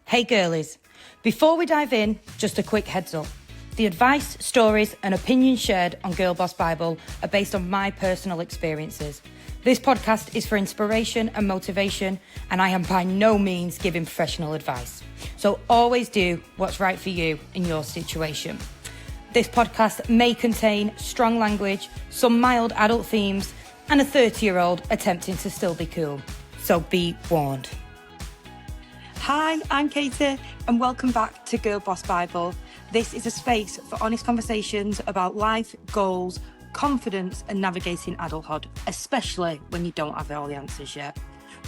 Hey girlies, before we dive in, just a quick heads up. The advice, stories and opinions shared on Girlboss Bible are based on my personal experiences. This podcast is for inspiration and motivation, and I am by no means giving professional advice. So always do what's right for you in your situation. This podcast may contain strong language, some mild adult themes, and a 30-year-old attempting to still be cool. So be warned. Hi, I'm Katy, and welcome back to Girlboss Bible. This is a space for honest conversations about life, goals, confidence, and navigating adulthood, especially when you don't have all the answers yet.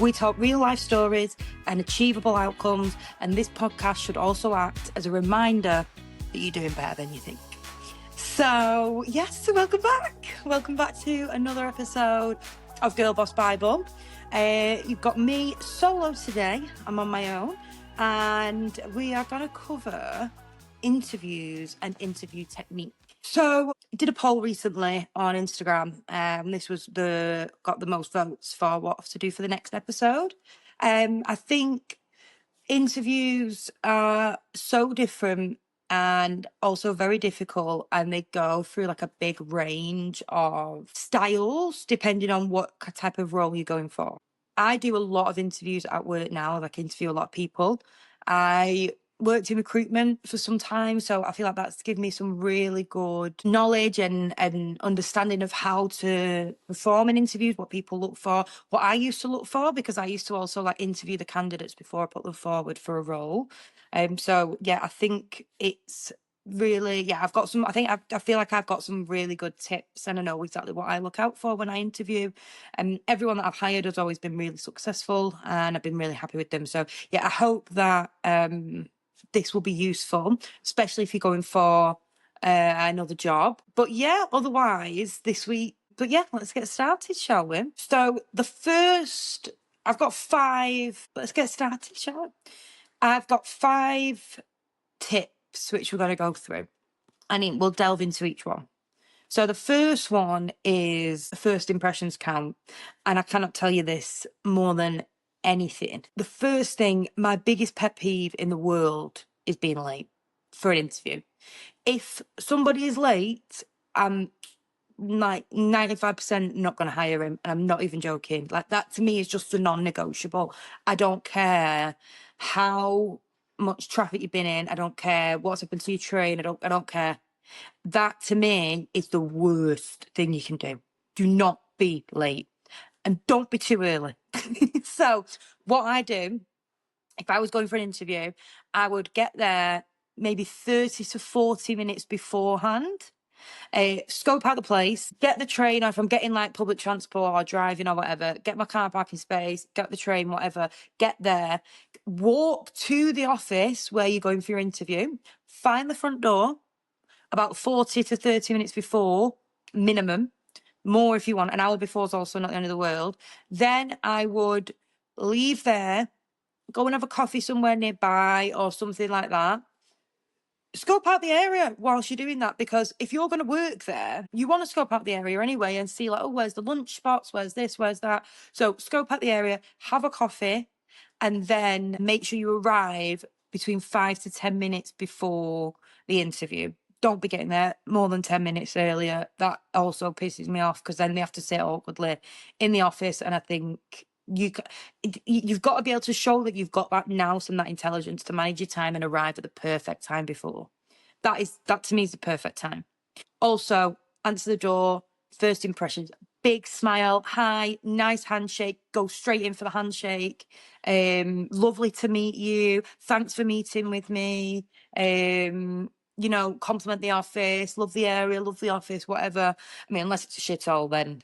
We talk real life stories and achievable outcomes, and this podcast should also act as a reminder that you're doing better than you think. So, welcome back. Welcome back to another episode of Girlboss Bible. You've got me solo today. I'm on my own, and we are going to cover interviews and interview technique. So I did a poll recently on Instagram. This was got the most votes for what to do for the next episode. I think interviews are so different and also very difficult, and they go through like a big range of styles depending on what type of role you're going for. I do a lot of interviews at work now, like interview a lot of people. I worked in recruitment for some time, so I feel like that's given me some really good knowledge and understanding of how to perform in interviews, what people look for, what I used to look for, because I used to also like interview the candidates before I put them forward for a role. I think it's really, I've got some, I feel like I've got some really good tips, and I know exactly what I look out for when I interview. Everyone that I've hired has always been really successful, and I've been really happy with them. So I hope that this will be useful, especially if you're going for another job. But otherwise this week. But let's get started, shall we? So I've got 5. Let's get started, shall we? I've got 5 tips which we're going to go through, and we'll delve into each one. So the first one is first impressions count, and I cannot tell you this more than anything. The first thing, my biggest pet peeve in the world is being late for an interview. If somebody is late, I'm like 95% not going to hire him, and I'm not even joking. Like, that to me is just a non-negotiable. I don't care how much traffic you've been in. I don't care what's happened to your train. I don't care. That to me is the worst thing you can do. Do not be late, and don't be too early. So what I do, if I was going for an interview, I would get there maybe 30 to 40 minutes beforehand. Scope out the place, get the train, or if I'm getting like public transport or driving or whatever, get my car parking space, get the train, whatever, get there, walk to the office where you're going for your interview, find the front door about 40 to 30 minutes before, minimum. More if you want. An hour before is also not the end of the world. Then I would leave there, go and have a coffee somewhere nearby or something like that. Scope out the area whilst you're doing that, because if you're going to work there, you want to scope out the area anyway and see like, oh, where's the lunch spots, where's this, where's that. So scope out the area, have a coffee, and then make sure you arrive between 5 to 10 minutes before the interview. Don't be getting there more than 10 minutes earlier. That also pisses me off, because then they have to sit awkwardly in the office, and I think you've got to be able to show that you've got that nous and that intelligence to manage your time and arrive at the perfect time before. That to me is the perfect time. Also, answer the door, first impressions, big smile, hi, nice handshake, go straight in for the handshake. Lovely to meet you. Thanks for meeting with me. Compliment the office, love the area, love the office, whatever. I mean, unless it's a shithole, then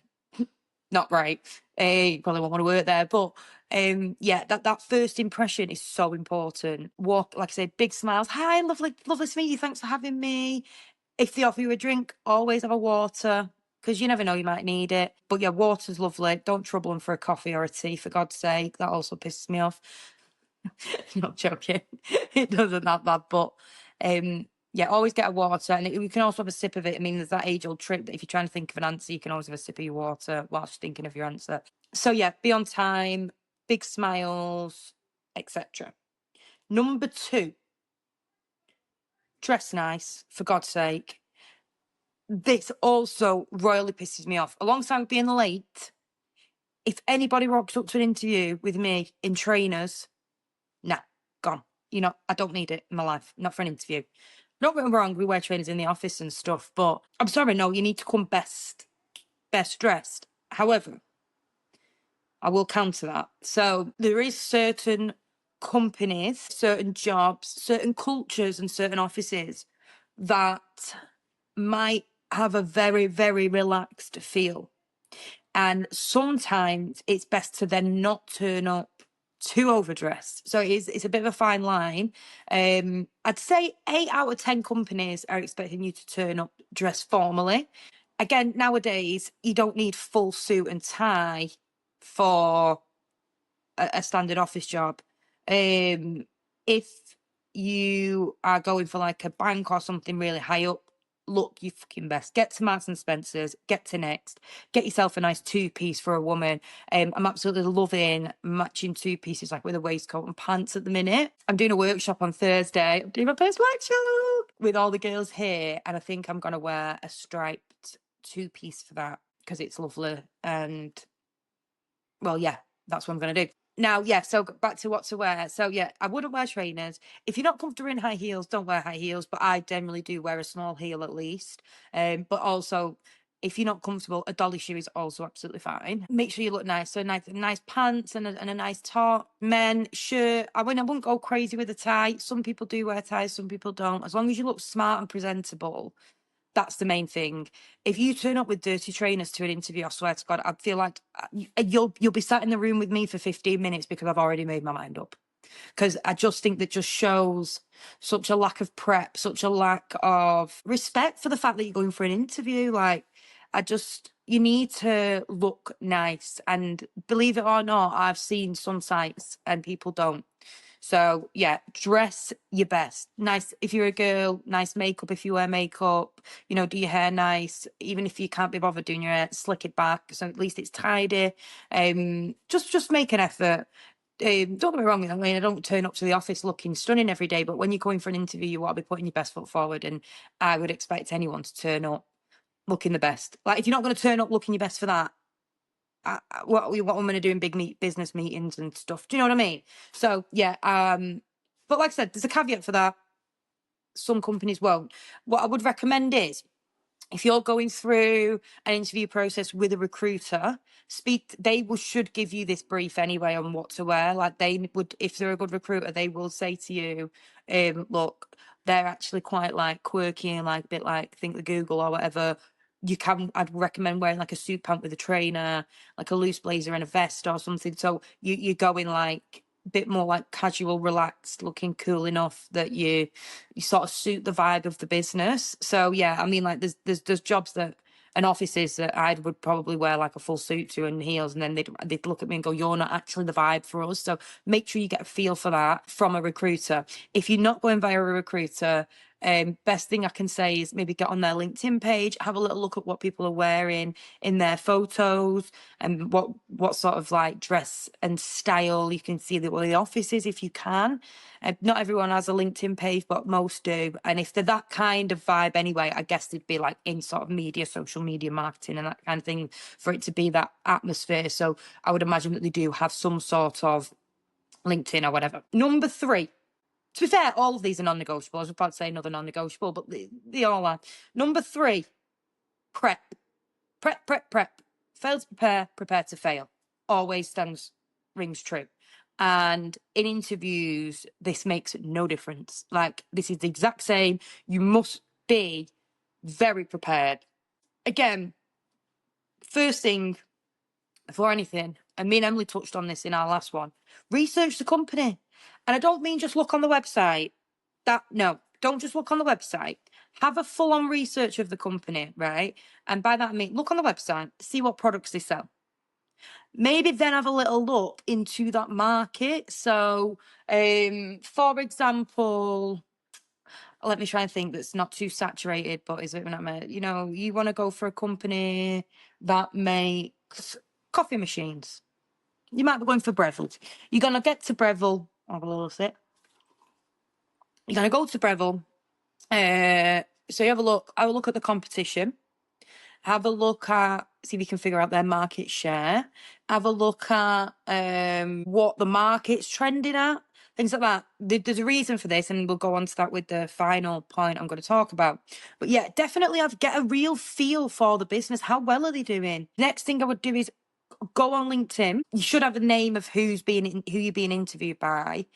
not right. You probably won't want to work there. But that first impression is so important. Walk, like I say, big smiles. Hi, lovely to meet you. Thanks for having me. If they offer you a drink, always have a water, because you never know, you might need it. But water's lovely. Don't trouble them for a coffee or a tea, for God's sake. That also pisses me off. Not joking. It doesn't that bad, but always get a water, and you can also have a sip of it. I mean, there's that age-old trick that if you're trying to think of an answer, you can always have a sip of your water whilst thinking of your answer. So be on time, big smiles, etc. Number 2, dress nice, for God's sake. This also royally pisses me off. Alongside being late, if anybody rocks up to an interview with me in trainers, nah, gone. I don't need it in my life, not for an interview. Not get me wrong, we wear trainers in the office and stuff, but I'm sorry, no, you need to come best dressed. However, I will counter that. So there is certain companies, certain jobs, certain cultures and certain offices that might have a very, very relaxed feel. And sometimes it's best to then not turn up too overdressed. So it's a bit of a fine line. I'd say 8 out of 10 companies are expecting you to turn up dressed formally. Again, nowadays, you don't need full suit and tie for a standard office job. If you are going for like a bank or something really high up, look you fucking best. Get to Marks and Spencer's, get to Next, get yourself a nice 2-piece for a woman. I'm absolutely loving matching 2-pieces, like with a waistcoat and pants at the minute. I'm doing a workshop on Thursday. I'm doing my first workshop with all the girls here, and I think I'm gonna wear a striped 2-piece for that because it's lovely. And well, yeah, that's what I'm gonna do. Now, yeah, so back to what to wear. So, yeah, I wouldn't wear trainers. If you're not comfortable in high heels, don't wear high heels, but I generally do wear a small heel at least. But also, if you're not comfortable, a dolly shoe is also absolutely fine. Make sure you look nice. So, nice pants and a nice top. Men, shirt. I wouldn't go crazy with a tie. Some people do wear ties, some people don't. As long as you look smart and presentable, that's the main thing. If you turn up with dirty trainers to an interview, I swear to God, I feel like you'll be sat in the room with me for 15 minutes because I've already made my mind up. Because I just think that just shows such a lack of prep, such a lack of respect for the fact that you're going for an interview. Like, you need to look nice. And believe it or not, I've seen some sites and people don't. So yeah, dress your best. Nice if you're a girl, nice makeup if you wear makeup, do your hair nice. Even if you can't be bothered doing your hair, slick it back so at least it's tidy. Just make an effort. Don't get me wrong, I mean, I don't turn up to the office looking stunning every day, but when you're going for an interview, you want to be putting your best foot forward, and I would expect anyone to turn up looking the best. Like, if you're not going to turn up looking your best for that, what I'm going to do in big business meetings and stuff. Do you know what I mean? So yeah, but like I said, there's a caveat for that. Some companies won't. What I would recommend is, if you're going through an interview process with a recruiter, should give you this brief anyway on what to wear. Like, they would, if they're a good recruiter, they will say to you, look, they're actually quite like quirky and like a bit like think the Google or whatever. I'd recommend wearing like a suit pant with a trainer, like a loose blazer and a vest or something. So you're going like a bit more like casual, relaxed, looking cool enough that you sort of suit the vibe of the business. So yeah, I mean, like there's jobs that and offices that I would probably wear like a full suit to and heels, and then they'd look at me and go, "You're not actually the vibe for us." So make sure you get a feel for that from a recruiter. If you're not going via a recruiter, best thing I can say is maybe get on their LinkedIn page, have a little look at what people are wearing in their photos and what sort of like dress and style you can see the office is if you can. Not everyone has a LinkedIn page, but most do. And if they're that kind of vibe anyway, I guess they'd be like in sort of media, social media marketing and that kind of thing for it to be that atmosphere. So I would imagine that they do have some sort of LinkedIn or whatever. Number 3. To be fair, all of these are non-negotiable. I was about to say another non-negotiable, but they all are. Number 3, prep. Prep. Fail to prepare to fail. Always rings true. And in interviews, this makes no difference. Like, this is the exact same. You must be very prepared. Again, first thing, before anything, and me and Emily touched on this in our last one, research the company. And I don't mean just look on the website. Don't just look on the website. Have a full-on research of the company, right? And by that I mean, look on the website, see what products they sell. Maybe then have a little look into that market. So, for example, let me try and think that's not too saturated, but is it not? You want to go for a company that makes coffee machines. You might be going for Breville. You're gonna get to Breville. Have a little sip. You're going to go to Breville. So you have a look at the competition. Have a look at, see if you can figure out their market share. Have a look at what the market's trending at, things like that. There's a reason for this, and we'll go on to that with the final point I'm going to talk about. But yeah, definitely get a real feel for the business. How well are they doing? Next thing I would do is go on LinkedIn. You should have the name of who you're being interviewed by,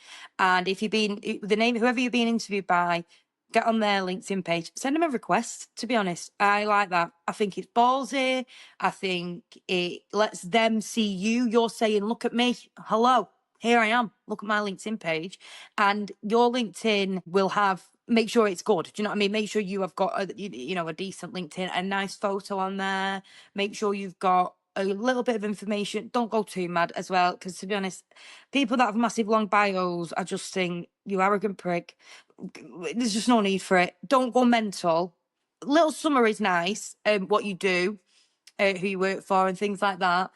and if you're being the name whoever you're being interviewed by, get on their LinkedIn page, send them a request. To be honest, I like that. I think it's ballsy. I think it lets them see you. You're saying, "Look at me, hello, here I am. Look at my LinkedIn page," and your LinkedIn will make sure it's good. Do you know what I mean? Make sure you have got a decent LinkedIn, a nice photo on there. Make sure you've got a little bit of information. Don't go too mad as well, because to be honest, people that have massive long bios, I just think, you arrogant prick. There's just no need for it. Don't go mental. Little summary is nice, what you do, who you work for, and things like that.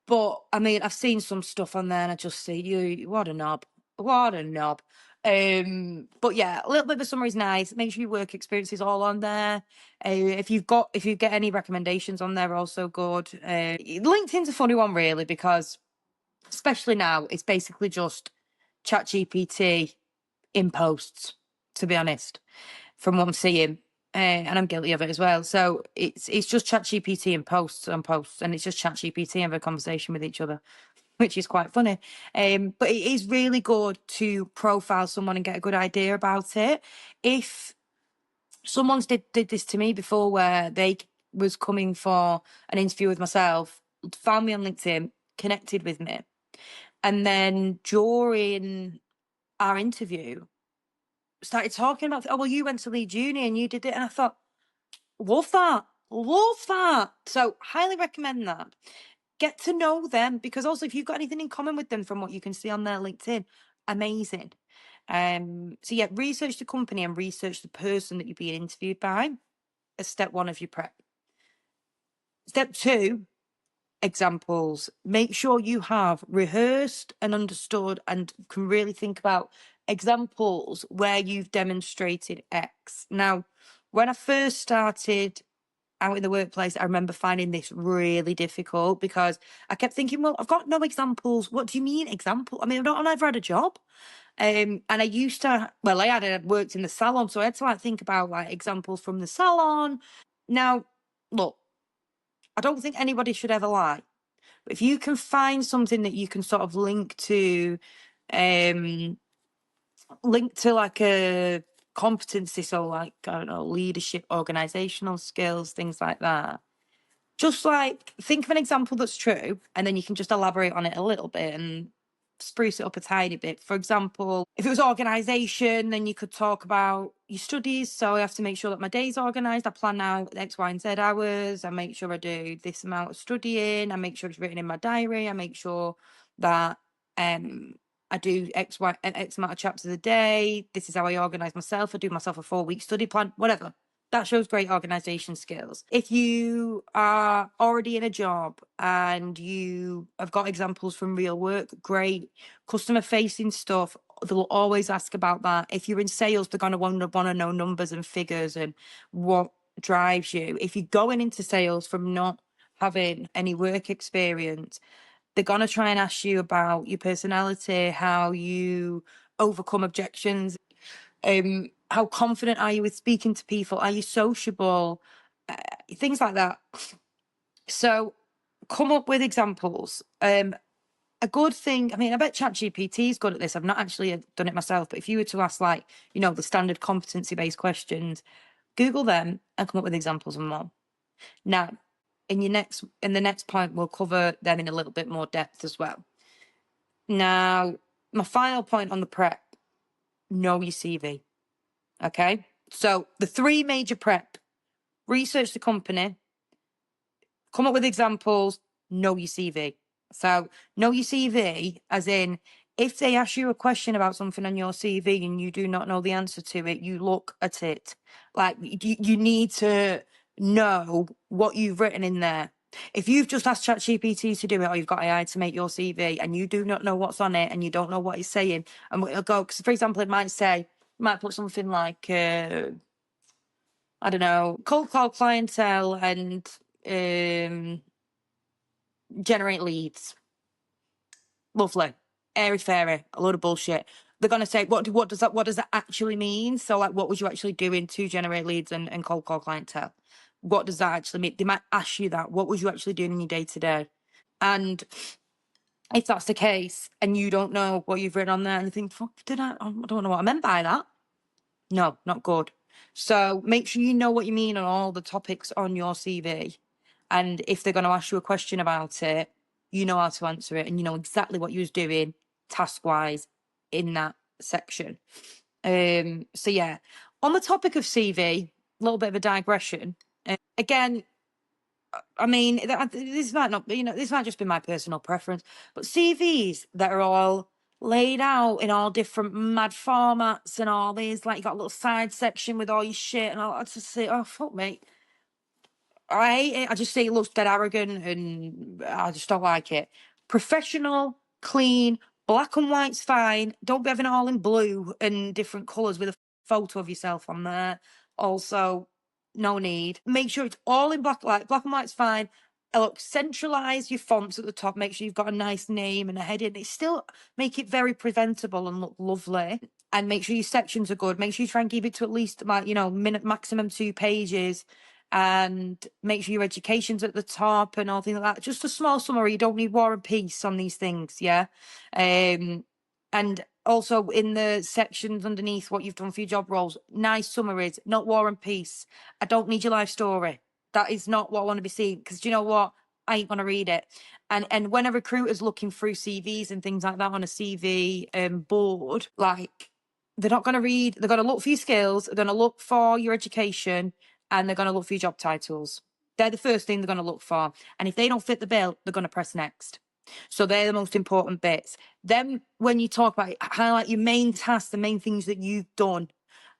But I mean, I've seen some stuff on there, and I just see you. What a knob! What a knob! But yeah, a little bit of a summary is nice. Make sure your work experience is all on there. If you get any recommendations on there, also good. LinkedIn's a funny one, really, because especially now, it's basically just ChatGPT in posts, to be honest, from what I'm seeing. And I'm guilty of it as well. So it's just ChatGPT in posts, and it's just ChatGPT having a conversation with each other, which is quite funny. But it is really good to profile someone and get a good idea about it. If someone's did this to me before, where they was coming for an interview with myself, found me on LinkedIn, connected with me, and then during our interview started talking about, "Oh, well, you went to Leeds Uni and you did it," and I thought, love that. So highly recommend that. Get to know them, because also if you've got anything in common with them from what you can see on their LinkedIn, amazing. So yeah, research the company and research the person that you're being interviewed by as step one of your prep. Step two, examples. Make sure you have rehearsed and understood and can really think about examples where you've demonstrated X. Now, when I first started out in the workplace, I remember finding this really difficult, because I kept thinking, well, I've got no examples. What do you mean example? I mean, I've never had a job. And I used to, well, I had worked in the salon, so I had to think about examples from the salon. Now, look, I don't think anybody should ever lie. But if you can find something that you can sort of link to like a competency, so I don't know, leadership, organizational skills, things like that. Just think of an example that's true, and then you can just elaborate on it a little bit and spruce it up a tiny bit. For example, if it was organisation, then you could talk about your studies. So I have to make sure that my day's organised. I plan out X, Y, and Z hours. I make sure I do this amount of studying. I make sure it's written in my diary. I make sure that I do X amount of chapters a day. This is how I organise myself. I do myself a 4-week study plan, whatever. That shows great organisation skills. If you are already in a job and you have got examples from real work, great. Customer facing stuff, they'll always ask about that. If you're in sales, they're going to want to know numbers and figures and what drives you. If you're going into sales from not having any work experience, they're going to try and ask you about your personality, how you overcome objections. How confident are you with speaking to people? Are you sociable? Things like that. So come up with examples. A good thing, I mean, I bet ChatGPT is good at this. I've not actually done it myself, but if you were to ask the standard competency-based questions, Google them and come up with examples of them. Now, in the next point, we'll cover them in a little bit more depth as well. Now, my final point on the prep, know your CV. Okay, so the 3 major prep: research the company, come up with examples, know your CV. So know your CV as in, if they ask you a question about something on your CV and you do not know the answer to it, you look at it. You need to know what you've written in there. If you've just asked ChatGPT to do it, or you've got AI to make your CV and you do not know what's on it and you don't know what it's saying, and it'll go, because for example, it might say, Might put something like, I don't know, cold call clientele and generate leads. Lovely. Airy fairy, a load of bullshit. They're gonna say, what does that actually mean? So like, what was you actually doing to generate leads and cold call clientele? What does that actually mean? They might ask you that. What was you actually doing in your day to day? And if that's the case, and you don't know what you've written on there, and you think, fuck, I don't know what I meant by that. No, not good. So make sure you know what you mean on all the topics on your CV. And if they're going to ask you a question about it, you know how to answer it and you know exactly what you was doing task wise in that section. So yeah, on the topic of CV, a little bit of a digression. Again, I mean, this might not, this might just be my personal preference, but CVs that are all laid out in all different mad formats and all these, like you got a little side section with all your shit, and I just say, oh fuck me, I hate it. I just say it looks dead arrogant, and I just don't like it. Professional, clean, black and white's fine. Don't be having it all in blue and different colours with a photo of yourself on there. Also, no need. Make sure it's all in black, like black and white's fine. Look, centralise your fonts at the top. Make sure you've got a nice name and a heading. It's still make it very presentable and look lovely. And make sure your sections are good. Make sure you try and keep it to at least like, maximum 2 pages. And make sure your education's at the top and all things like that. Just a small summary. You don't need war and peace on these things, yeah? And also in the sections underneath what you've done for your job roles, nice summaries, not war and peace. I don't need your life story. That is not what I want to be seeing. Because do you know what? I ain't gonna read it. And when a recruiter's looking through CVs and things like that on a CV board, like they're not gonna read, they're gonna look for your skills, they're gonna look for your education, and they're gonna look for your job titles. They're the first thing they're gonna look for. And if they don't fit the bill, they're gonna press next. So they're the most important bits. Then when you talk about it, highlight your main tasks, the main things that you've done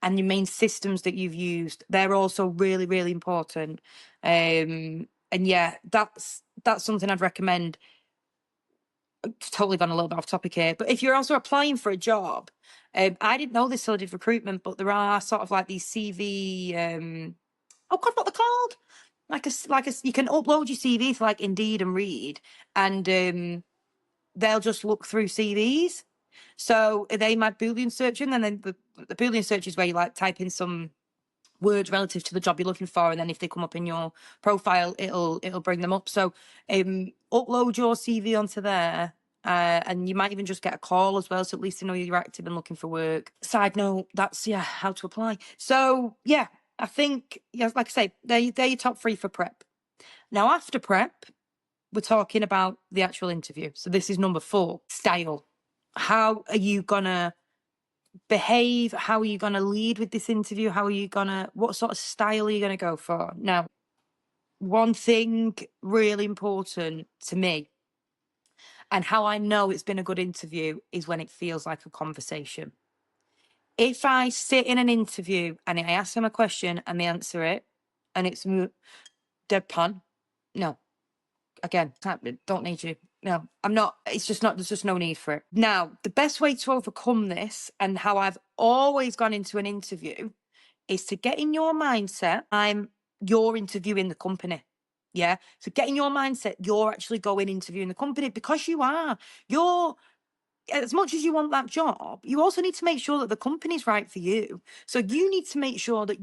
and your main systems that you've used. They're also really, really important. And yeah, that's something I'd recommend. Totally gone a little bit off topic here, but if you're also applying for a job, I didn't know this till I did recruitment, but there are sort of like these CV, oh God, what they're called? You can upload your CV to like Indeed and Read, and they'll just look through CVs. So they might Boolean search, and then the Boolean search is where you like type in some words relative to the job you're looking for, and then if they come up in your profile, it'll bring them up. So upload your CV onto there. And you might even just get a call as well, so at least they know you're active and looking for work. Side note, that's how to apply. So yeah, I think like I say, they're your top 3 for prep. Now after prep, we're talking about the actual interview. So this is number 4, style. How are you gonna behave? How are you going to lead with this interview? What sort of style are you going to go for? Now, one thing really important to me and how I know it's been a good interview is when it feels like a conversation. If I sit in an interview and I ask them a question and they answer it and it's deadpan, no. Again, don't need you. No, I'm not. It's just not, there's just no need for it. Now, the best way to overcome this and how I've always gone into an interview is to get in your mindset, you're interviewing the company. Yeah. So get in your mindset, you're actually going interviewing the company because you're, as much as you want that job, you also need to make sure that the company's right for you. So you need to make sure that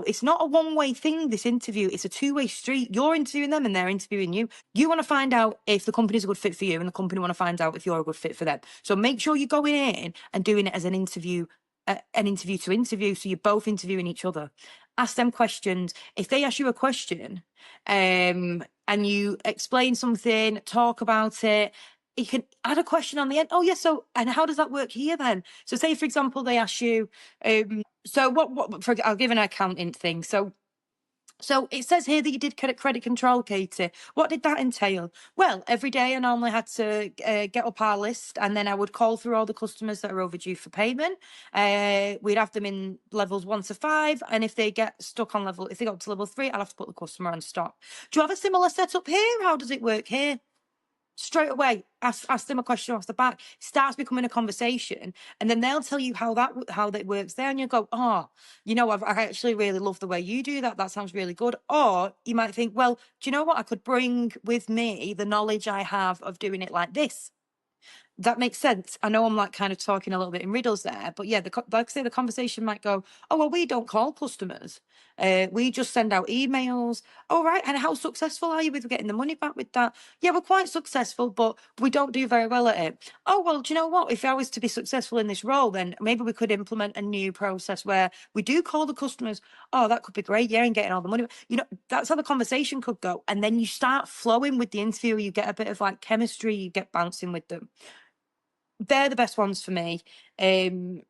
it's not a one-way thing, this interview. It's a two-way street. You're interviewing them and they're interviewing you. You want to find out if the company's a good fit for you and the company want to find out if you're a good fit for them. So make sure you're going in and doing it as an interview to interview. So you're both interviewing each other. Ask them questions. If they ask you a question and you explain something, talk about it, you can add a question on the end. Oh, yeah. So, and how does that work here then? So say, for example, they ask you, I'll give an accounting thing. So it says here that you did credit control, Katy. What did that entail? Well, every day I normally had to get up our list and then I would call through all the customers that are overdue for payment. We'd have them in levels 1 to 5. And if they get stuck on if they got to level 3, I'll have to put the customer on stop. Do you have a similar setup here? How does it work here? straight away, ask them a question off the bat. Starts becoming a conversation, and then they'll tell you how that works there, and you go, oh, I actually really love the way you do that. That sounds really good. Or you might think, well, do you know what? I could bring with me the knowledge I have of doing it like this. That makes sense. I know I'm like kind of talking a little bit in riddles there, but yeah, like I say, the conversation might go, oh, well, we don't call customers. We just send out emails. Oh, right. And how successful are you with getting the money back with that? Yeah, we're quite successful, but we don't do very well at it. Oh, well, do you know what? If I was to be successful in this role, then maybe we could implement a new process where we do call the customers. Oh, that could be great. Yeah, and getting all the money. That's how the conversation could go. And then you start flowing with the interviewer. You get a bit of like chemistry, you get bouncing with them. They're the best ones for me. I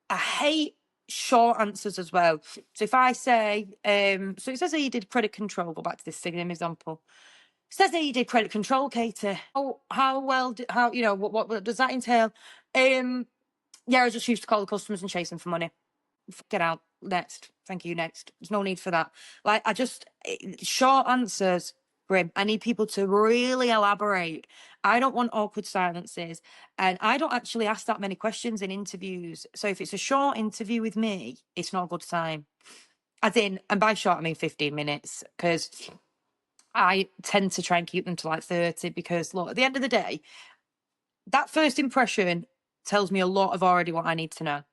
hate short answers as well. So if I say, so it says that you did credit control, go back to this singing example. It says that you did credit control, Katy. How well, what does that entail? Yeah, I just used to call the customers and chase them for money. Get out. Next. Thank you. Next. There's no need for that. Like, short answers, grim. I need people to really elaborate. I don't want awkward silences. And I don't actually ask that many questions in interviews. So if it's a short interview with me, it's not a good time. As in, and by short, I mean 15 minutes, because I tend to try and keep them to like 30, because look, at the end of the day, that first impression tells me a lot of already what I need to know.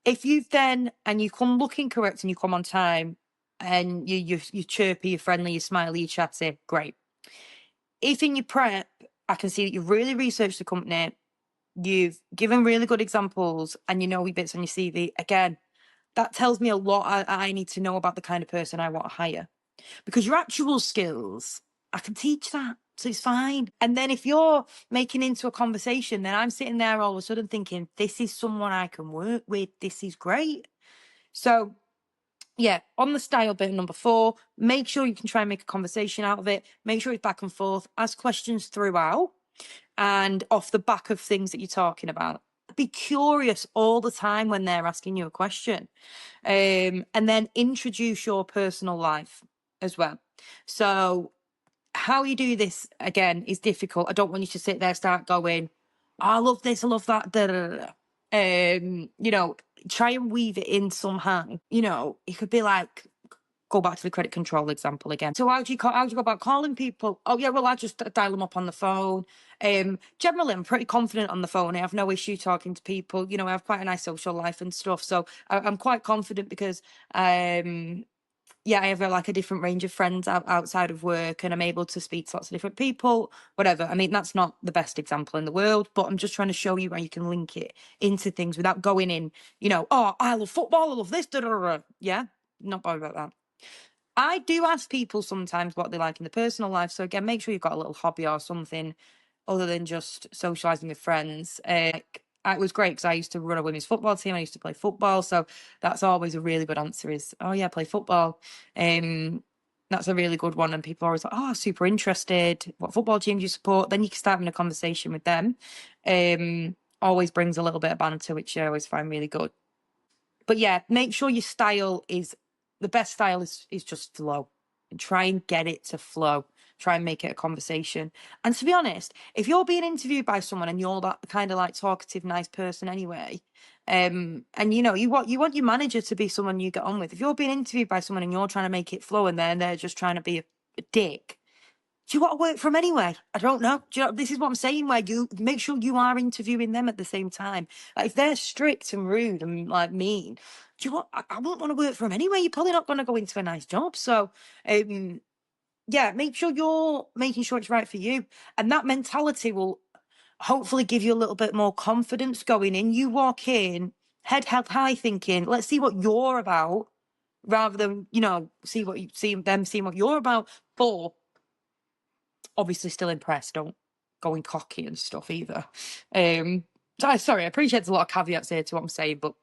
If you come looking correct and you come on time and you're chirpy, you're friendly, you're smiley, you're chatty, great. If in your prep, I can see that you've really researched the company, you've given really good examples, and you know your bits on your CV, again, that tells me a lot I need to know about the kind of person I want to hire. Because your actual skills, I can teach that. So it's fine. And then if you're making into a conversation, then I'm sitting there all of a sudden thinking, this is someone I can work with. This is great. So yeah, on the style bit, number 4, make sure you can try and make a conversation out of it. Make sure it's back and forth. Ask questions throughout and off the back of things that you're talking about. Be curious all the time when they're asking you a question. And then introduce your personal life as well. So how you do this, again, is difficult. I don't want you to sit there, start going, oh, I love this, I love that, da, da, da, da. Try and weave it in somehow. It could be like, go back to the credit control example again. So how do you go about calling people? Oh yeah, well, I just dial them up on the phone. Generally, I'm pretty confident on the phone. I have no issue talking to people. I have quite a nice social life and stuff. So I'm quite confident because, I have a different range of friends outside of work, and I'm able to speak to lots of different people, whatever. I mean, that's not the best example in the world, but I'm just trying to show you how you can link it into things without going in, oh, I love football, I love this, da, da, da. Yeah, not bothered about that. I do ask people sometimes what they like in the personal life. So again, make sure you've got a little hobby or something other than just socializing with friends. It was great because I used to run a women's football team. I used to play football. So that's always a really good answer is, oh yeah, I play football. That's a really good one. And people are always like, oh, super interested. What football team do you support? Then you can start having a conversation with them. Always brings a little bit of banter, which I always find really good. But yeah, make sure your style is, the best style is just flow. And try and get it to flow. Try and make it a conversation. And to be honest, if you're being interviewed by someone and you're that kind of like talkative, nice person anyway, and you want your manager to be someone you get on with. If you're being interviewed by someone and you're trying to make it flow and they're just trying to be a dick, do you want to work for them anyway? I don't know. This is what I'm saying, where you make sure you are interviewing them at the same time. Like, if they're strict and rude and like mean, I won't want to work for them anyway. You're probably not going to go into a nice job. So, make sure you're making sure it's right for you. And that mentality will hopefully give you a little bit more confidence going in. You walk in, head held high, thinking, let's see what you're about, rather than, seeing what you're about. But obviously still impressed, don't go in cocky and stuff either. Sorry, I appreciate there's a lot of caveats here to what I'm saying, but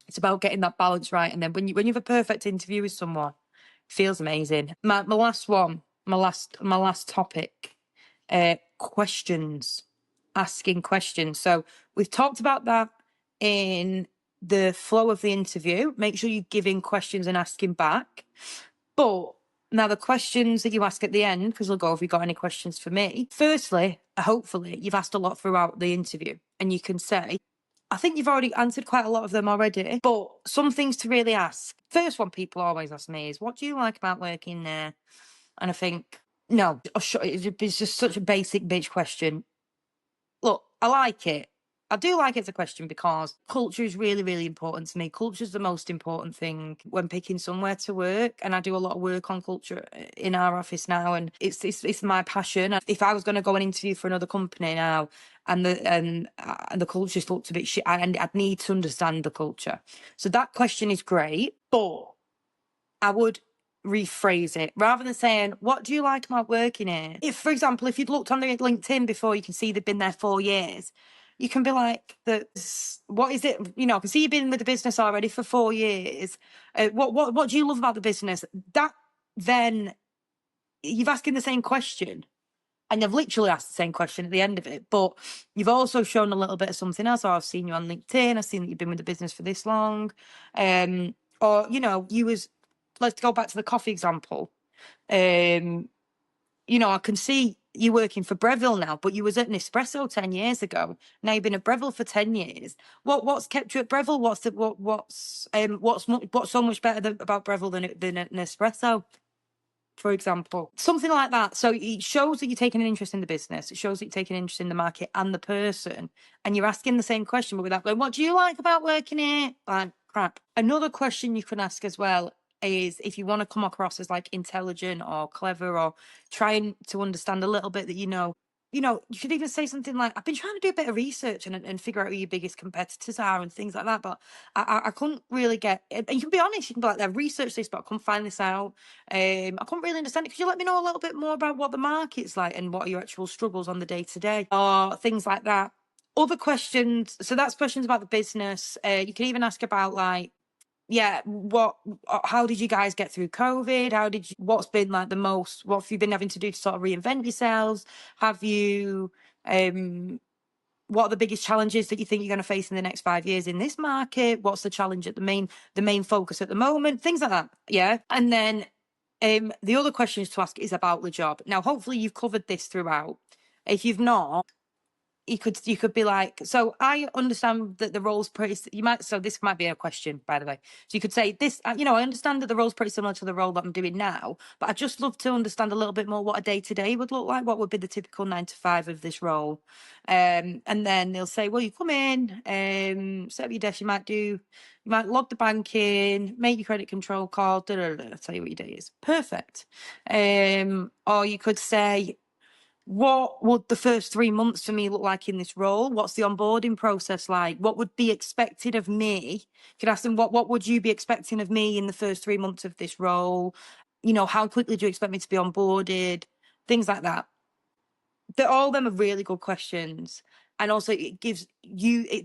it's about getting that balance right. And then when you have a perfect interview with someone, it feels amazing. My last one, my last topic, questions, asking questions. So we've talked about that in the flow of the interview. Make sure you're giving questions and asking back. But Now, the questions that you ask at the end, because we'll go, have you got any questions for me? Firstly, hopefully, you've asked a lot throughout the interview, and you can say, I think you've already answered quite a lot of them already, but some things to really ask. First one people always ask me is, what do you like about working there? And I think, no, it's just such a basic bitch question. Look, I like it. I do like it as a question because culture is really, really important to me. Culture is the most important thing when picking somewhere to work. And I do a lot of work on culture in our office now. And it's my passion. If I was going to go and interview for another company now and the culture looked a bit shit, I'd need to understand the culture. So that question is great, but I would rephrase it rather than saying, what do you like about working here? If, for example, if you'd looked on their LinkedIn before, you can see they've been there 4 years. You can be like, what is it? You know, I can see you've been with the business already for 4 years. What do you love about the business? That then you've asking the same question. And you've literally asked the same question at the end of it, but you've also shown a little bit of something else. Or I've seen you on LinkedIn. I've seen that you've been with the business for this long. Or, you know, let's go back to the coffee example. You know, I can see you working for Breville now, but you was at Nespresso 10 years ago. Now you've been at Breville for 10 years. What's kept you at Breville? What's so much better about Breville than at Nespresso, for example? Something like that. So it shows that you're taking an interest in the business. It shows that you're taking an interest in the market and the person. And you're asking the same question, but without going, what do you like about working here? Like, crap. Another question you can ask as well is if you want to come across as like intelligent or clever or trying to understand a little bit that you should even say something like, I've been trying to do a bit of research and figure out who your biggest competitors are and things like that, but I couldn't really get, and you can be honest, you can be like, I've researched this, but I couldn't find this out. I couldn't really understand it. Could you let me know a little bit more about what the market's like and what are your actual struggles on the day to day or things like that? Other questions, so that's questions about the business. You can even ask about like, how did you guys get through COVID? What's been like what have you been having to do to sort of reinvent yourselves? Have you, what are the biggest challenges that you think you're going to face in the next 5 years in this market? What's the challenge at the main focus at the moment? Things like that. Yeah. And then, the other questions to ask is about the job. Now, hopefully you've covered this throughout. If you've not, you could be like, so I understand that the role's pretty, so this might be a question, by the way. So you could say this, I understand that the role's pretty similar to the role that I'm doing now, but I'd just love to understand a little bit more what a day-to-day would look like. What would be the typical 9 to 5 of this role? And then they'll say, well, you come in, set up your desk, you might log the banking, make your credit control call, I'll tell you what your day is. Perfect. Or you could say, what would the first 3 months for me look like in this role? What's the onboarding process like? What would be expected of me? You could ask them, what would you be expecting of me in the first 3 months of this role? How quickly do you expect me to be onboarded? Things like that. All of them are really good questions. And also it gives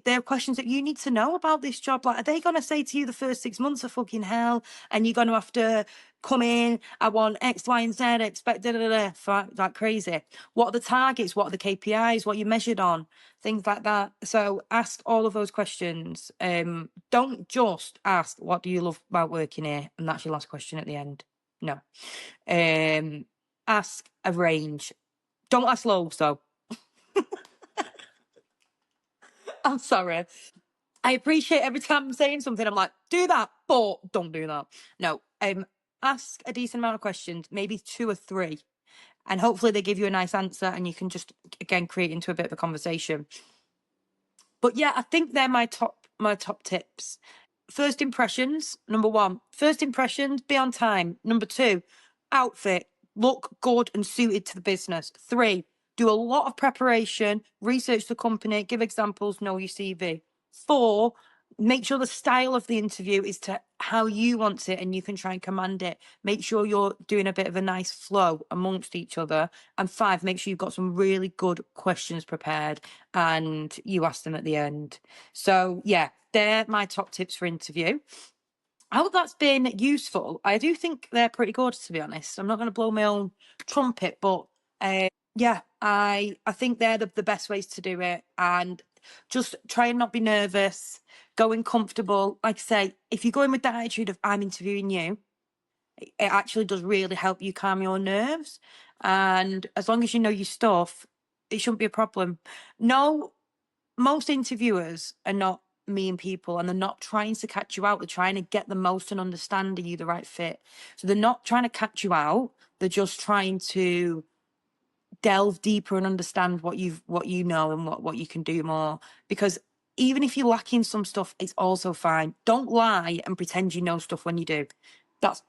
they're questions that you need to know about this job. Like, are they going to say to you the first 6 months are fucking hell and you're going to have to come in, I want X, Y, and Z, expect like crazy. What are the targets? What are the KPIs? What you measured on? Things like that. So ask all of those questions. Don't just ask, what do you love about working here? And that's your last question at the end. No. Ask a range. Don't ask loads though. I'm sorry. I appreciate every time I'm saying something, I'm like, do that, but don't do that. No, ask a decent amount of questions, maybe 2 or 3, and hopefully they give you a nice answer and you can just, again, create into a bit of a conversation. But yeah, I think they're my top tips. First impressions, number 1. First impressions, be on time. Number 2, outfit, look good and suited to the business. 3, do a lot of preparation, research the company, give examples, know your CV. 4, make sure the style of the interview is to how you want it and you can try and command it. Make sure you're doing a bit of a nice flow amongst each other. And 5, make sure you've got some really good questions prepared and you ask them at the end. So yeah, they're my top tips for interview. I hope that's been useful. I do think they're pretty good, to be honest. I'm not going to blow my own trumpet, but yeah, I think they're the best ways to do it. And just try and not be nervous, go in comfortable. Like I say, if you go in with the attitude of I'm interviewing you, It actually does really help you calm your nerves. And as long as you know your stuff, it shouldn't be a problem. No, most interviewers are not mean people, and they're not trying to catch you out. They're trying to get the most and understand, are you the right fit? So they're not trying to catch you out. They're just trying to delve deeper and understand what you know and what you can do more. Because even if you're lacking some stuff, it's also fine. Don't lie and pretend you know stuff when you do. That's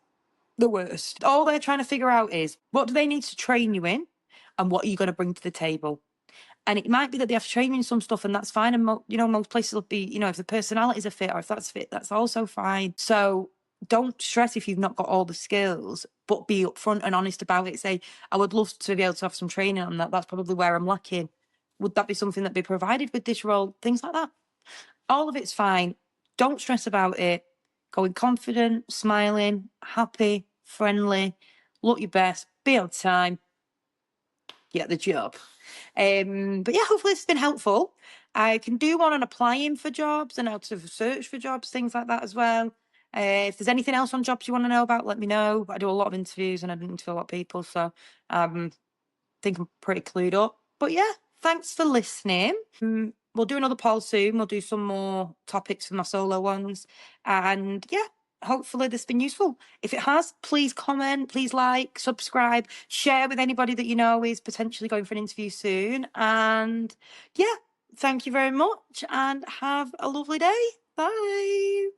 the worst. All they're trying to figure out is, what do they need to train you in, and what are you going to bring to the table? And it might be that they have to train you in some stuff, and that's fine. And most places will be, if the personalities are fit, or if that's fit, that's also fine. So don't stress if you've not got all the skills, but be upfront and honest about it. Say, I would love to be able to have some training on that. That's probably where I'm lacking. Would that be something that be provided with this role? Things like that. All of it's fine. Don't stress about it. Go in confident, smiling, happy, friendly, look your best, be on time, get the job. But yeah, hopefully it's been helpful. I can do one on applying for jobs and how to search for jobs, things like that as well. If there's anything else on jobs you want to know about, let me know. I do a lot of interviews and I interview a lot of people, so think I'm pretty clued up. But yeah, thanks for listening. We'll do another poll soon. We'll do some more topics for my solo ones. And yeah, hopefully this has been useful. If it has, please comment, please like, subscribe, share with anybody that you know is potentially going for an interview soon. And yeah, thank you very much and have a lovely day. Bye.